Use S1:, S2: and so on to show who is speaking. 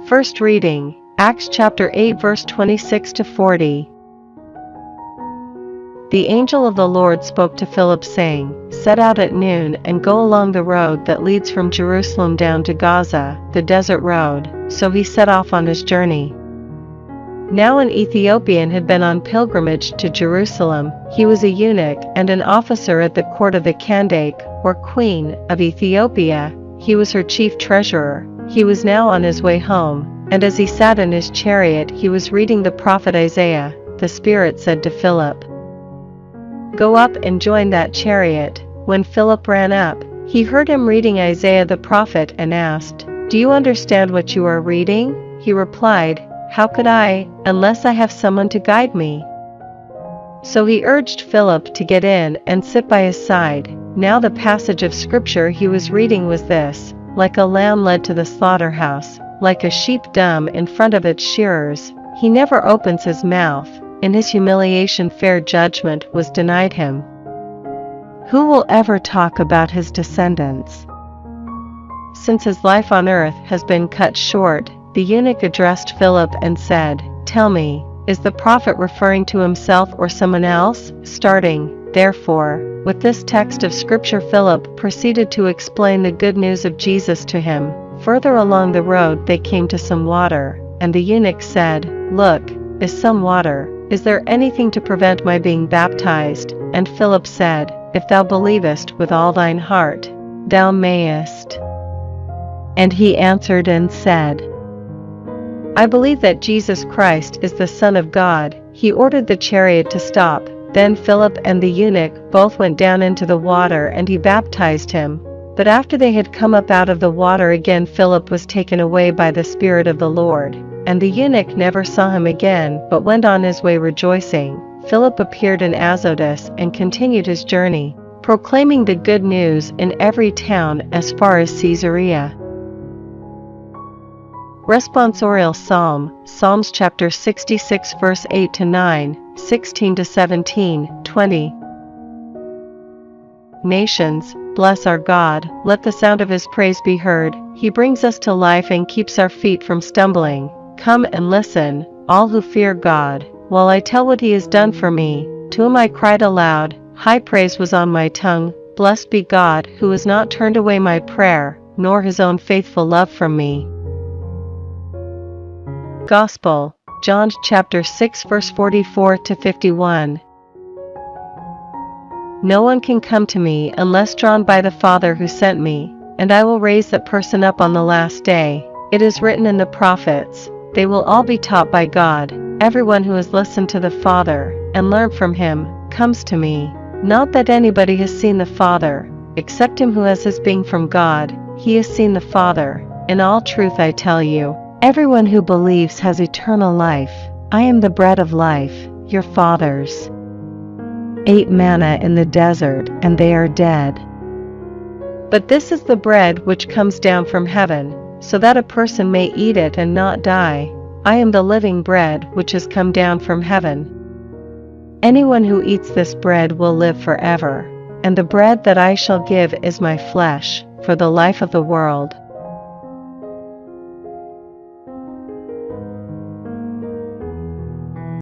S1: First reading, Acts chapter 8 verse 26 to 40. The angel of the Lord spoke to Philip saying, "Set out at noon and go along the road that leads from Jerusalem down to Gaza, the desert road." So he set off on his journey. Now an Ethiopian had been on pilgrimage to Jerusalem. He was a eunuch and an officer at the court of the Candace, or Queen, of Ethiopia. He was her chief treasurer. He was now on his way home, and as he sat in his chariot he was reading the prophet Isaiah. The Spirit said to Philip, "Go up and join that chariot." When Philip ran up, he heard him reading Isaiah the prophet and asked, "Do you understand what you are reading?" He replied, "How could I, unless I have someone to guide me?" So he urged Philip to get in and sit by his side. Now the passage of scripture he was reading was this: "Like a lamb led to the slaughterhouse, like a sheep dumb in front of its shearers, he never opens his mouth. In his humiliation fair judgment was denied him. Who will ever talk about his descendants?" Since his life on earth has been cut short, the eunuch addressed Philip and said, "Tell me, is the prophet referring to himself or someone else?" Starting, therefore, with this text of scripture, Philip proceeded to explain the good news of Jesus to him. Further along the road they came to some water, and the eunuch said, "Look, is some water. Is there anything to prevent my being baptized?" And Philip said, "If thou believest with all thine heart, thou mayest." And he answered and said, "I believe that Jesus Christ is the Son of God." He ordered the chariot to stop. Then Philip and the eunuch both went down into the water and he baptized him. But after they had come up out of the water again, Philip was taken away by the Spirit of the Lord, and the eunuch never saw him again but went on his way rejoicing. Philip appeared in Azotus and continued his journey, proclaiming the good news in every town as far as Caesarea. Responsorial Psalm, Psalms chapter 66 verse 8 to 9, 16 to 17, 20. Nations, bless our God, let the sound of his praise be heard. He brings us to life and keeps our feet from stumbling. Come and listen, all who fear God, while I tell what he has done for me. To him I cried aloud, high praise was on my tongue. Blessed be God, who has not turned away my prayer, nor his own faithful love from me. Gospel, John chapter 6 verse 44 to 51. No one can come to me unless drawn by the Father who sent me, and I will raise that person up on the last day. It is written in the prophets, they will all be taught by God. Everyone who has listened to the Father and learned from him comes to me. Not that anybody has seen the Father, except him who has his being from God. He has seen the Father. In all truth I tell you, everyone who believes has eternal life. I am the bread of life. Your fathers ate manna in the desert, and they are dead. But this is the bread which comes down from heaven, so that a person may eat it and not die. I am the living bread which has come down from heaven. Anyone who eats this bread will live forever, and the bread that I shall give is my flesh, for the life of the world.